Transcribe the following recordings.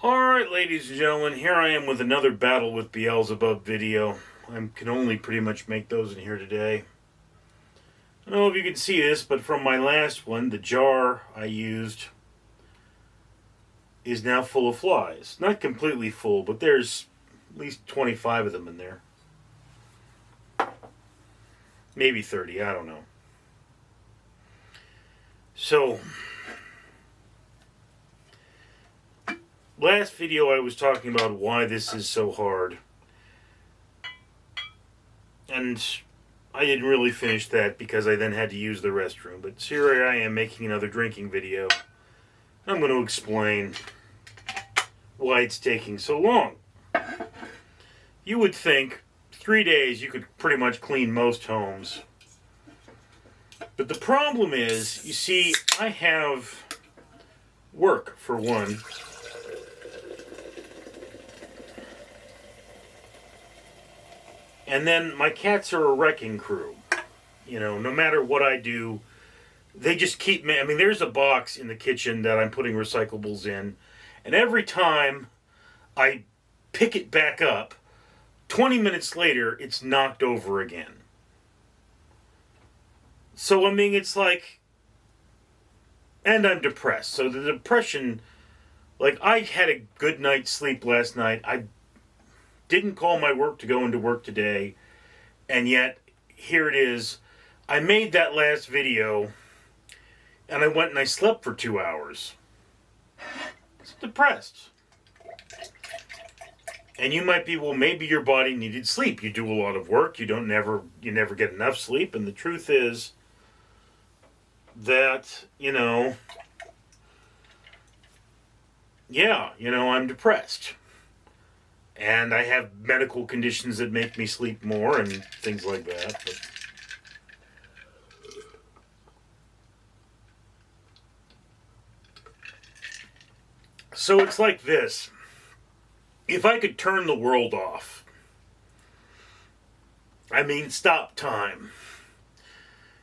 Alright, ladies and gentlemen, here I am with another Battle with Beelzebub video. I can only pretty much make those in here today. I don't know if you can see this, but from my last one, the jar I used is now full of flies. Not completely full, but there's at least 25 of them in there. Maybe 30, I don't know. So, last video I was talking about why this is so hard. And I didn't really finish that because I then had to use the restroom. But here I am making another drinking video. I'm going to explain why it's taking so long. You would think 3 days you could pretty much clean most homes. But the problem is, you see, I have work for one. And then my cats are a wrecking crew. You know, no matter what I do, they just keep me. I mean, there's a box in the kitchen that I'm putting recyclables in. And every time I pick it back up, 20 minutes later, it's knocked over again. So, I mean, it's like, and I'm depressed. So the depression, like, I had a good night's sleep last night. I didn't call my work to go into work today. And yet, here it is. I made that last video, and I went and I slept for 2 hours. It's depressed. And you might be, well, maybe your body needed sleep. You do a lot of work. You never get enough sleep. And the truth is that, I'm depressed. And I have medical conditions that make me sleep more and things like that. But so it's like this. If I could turn the world off, stop time,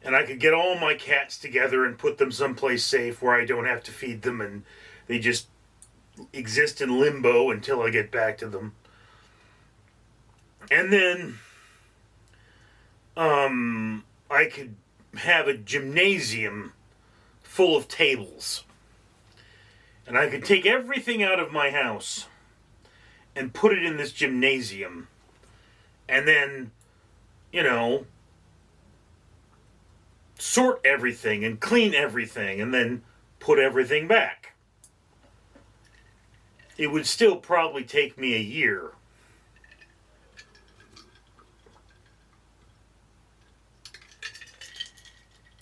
and I could get all my cats together and put them someplace safe where I don't have to feed them and they just exist in limbo until I get back to them. And then I could have a gymnasium full of tables. And I could take everything out of my house and put it in this gymnasium. And then, sort everything and clean everything and then put everything back. It would still probably take me a year.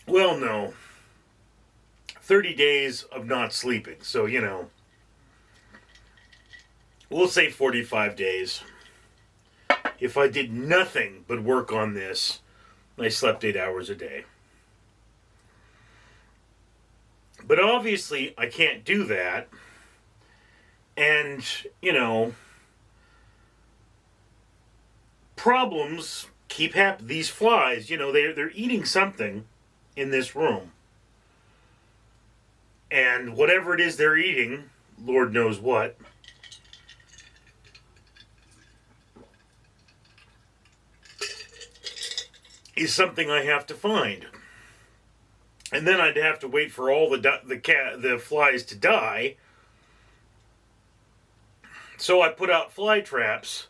Well, no. 30 days of not sleeping. So, we'll say 45 days. If I did nothing but work on this, I slept 8 hours a day. But obviously, I can't do that. And, problems keep happening. These flies, they're eating something in this room. And whatever it is they're eating, Lord knows what, is something I have to find. And then I'd have to wait for all the flies to die. So I put out fly traps,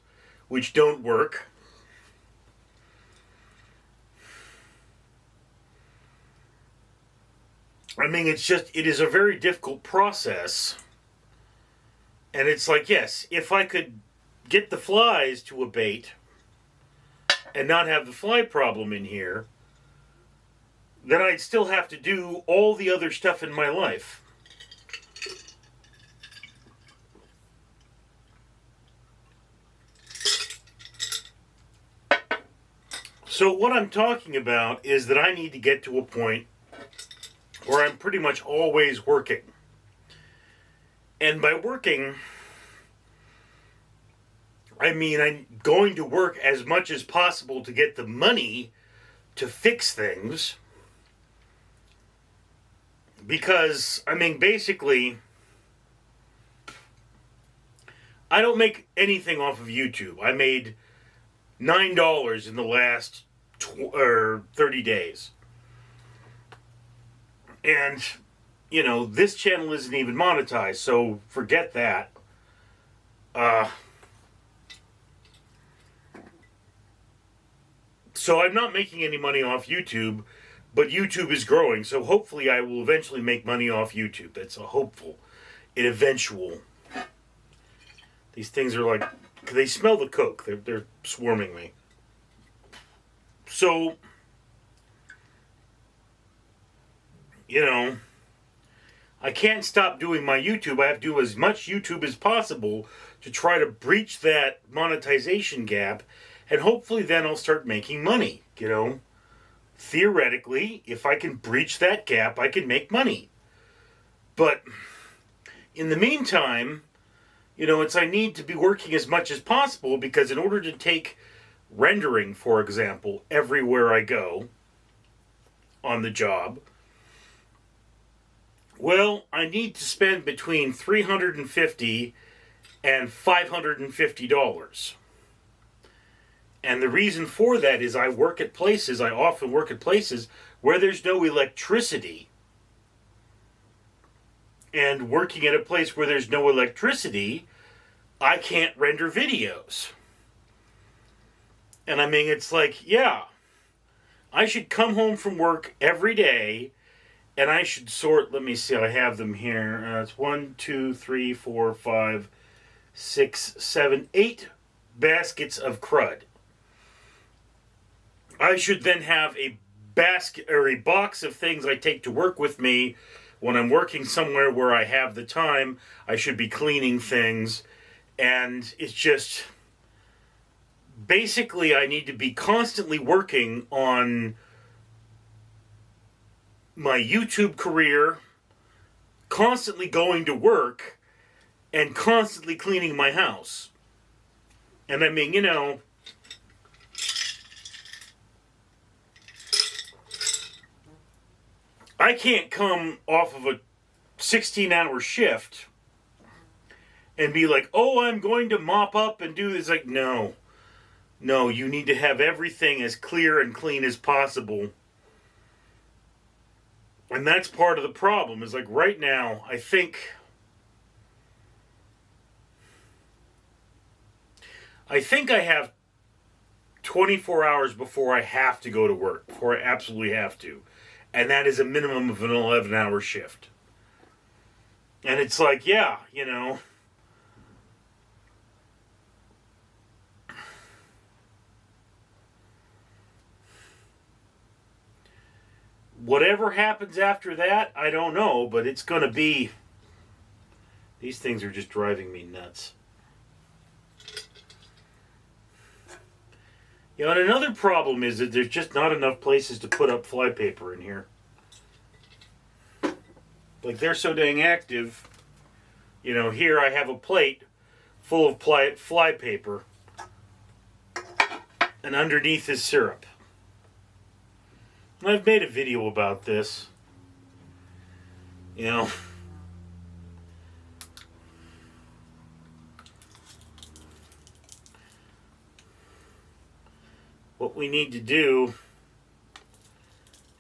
which don't work. It is a very difficult process. And it's like, yes, if I could get the flies to abate and not have the fly problem in here, then I'd still have to do all the other stuff in my life. So what I'm talking about is that I need to get to a point where I'm pretty much always working. And by working, I'm going to work as much as possible to get the money to fix things. Because, basically, I don't make anything off of YouTube. I made $9 in the last 30 days. And, you know, this channel isn't even monetized, so forget that. So I'm not making any money off YouTube, but YouTube is growing, so hopefully I will eventually make money off YouTube. That's a hopeful, an eventual. These things are like, they smell the coke. They're swarming me. So, you know, I can't stop doing my YouTube. I have to do as much YouTube as possible to try to breach that monetization gap, and hopefully then I'll start making money, you know. Theoretically, if I can breach that gap, I can make money. But in the meantime, you know, I need to be working as much as possible, because in order to take rendering, for example, everywhere I go on the job, well, I need to spend between $350 and $550. And the reason for that is I often work at places where there's no electricity. And working at a place where there's no electricity, I can't render videos. And I mean, it's like, yeah, I should come home from work every day, and I should sort, let me see, I have them here. It's 1, 2, 3, 4, 5, 6, 7, 8 baskets of crud. I should then have a basket or a box of things I take to work with me when I'm working somewhere where I have the time. I should be cleaning things, and it's just, basically I need to be constantly working on my YouTube career, constantly going to work, and constantly cleaning my house. And I mean, you know, I can't come off of a 16-hour shift and be like, oh, I'm going to mop up and do this. Like, no. No, you need to have everything as clear and clean as possible. And that's part of the problem, is like right now, I think I have 24 hours before I have to go to work, before I absolutely have to. And that is a minimum of an 11-hour shift. And it's like, yeah, you know, whatever happens after that, I don't know, but it's going to be, these things are just driving me nuts. You know, and another problem is that there's just not enough places to put up flypaper in here. Like, they're so dang active. You know, here I have a plate full of flypaper, and underneath is syrup. And I've made a video about this. You know, what we need to do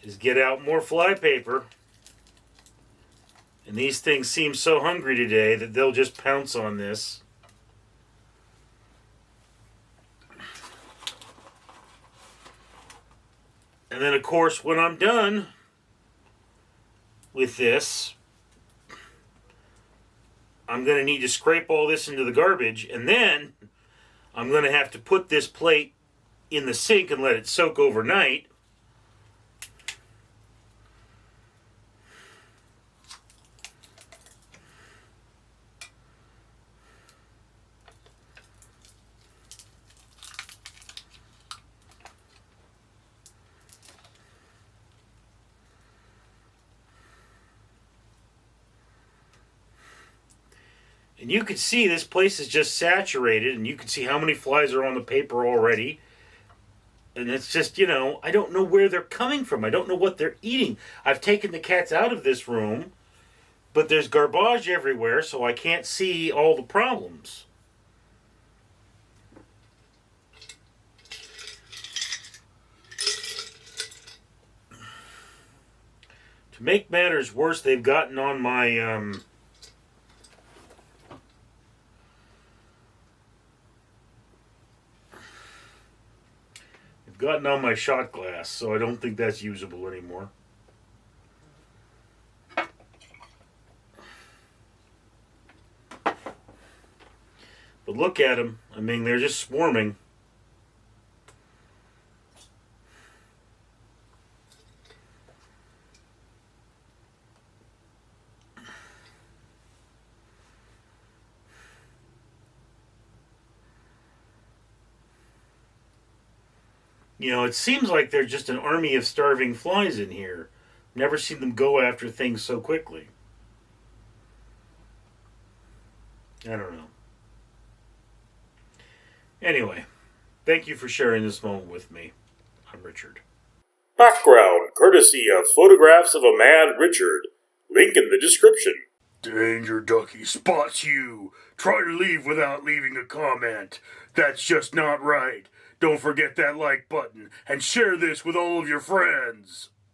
is get out more flypaper. And these things seem so hungry today that they'll just pounce on this. And then, of course, when I'm done with this, I'm going to need to scrape all this into the garbage. And then I'm going to have to put this plate in the sink and let it soak overnight. And you can see this place is just saturated, and you can see how many flies are on the paper already. And it's just, you know, I don't know where they're coming from. I don't know what they're eating. I've taken the cats out of this room, but there's garbage everywhere, so I can't see all the problems. To make matters worse, they've gotten on my shot glass, so I don't think that's usable anymore. But look at them. I mean, they're just swarming. You know, it seems like they're just an army of starving flies in here. Never seen them go after things so quickly. I don't know. Anyway, thank you for sharing this moment with me. I'm Richard. Background courtesy of Photographs of a Mad Richard. Link in the description. Danger Ducky spots you. Try to leave without leaving a comment. That's just not right. Don't forget that like button and share this with all of your friends.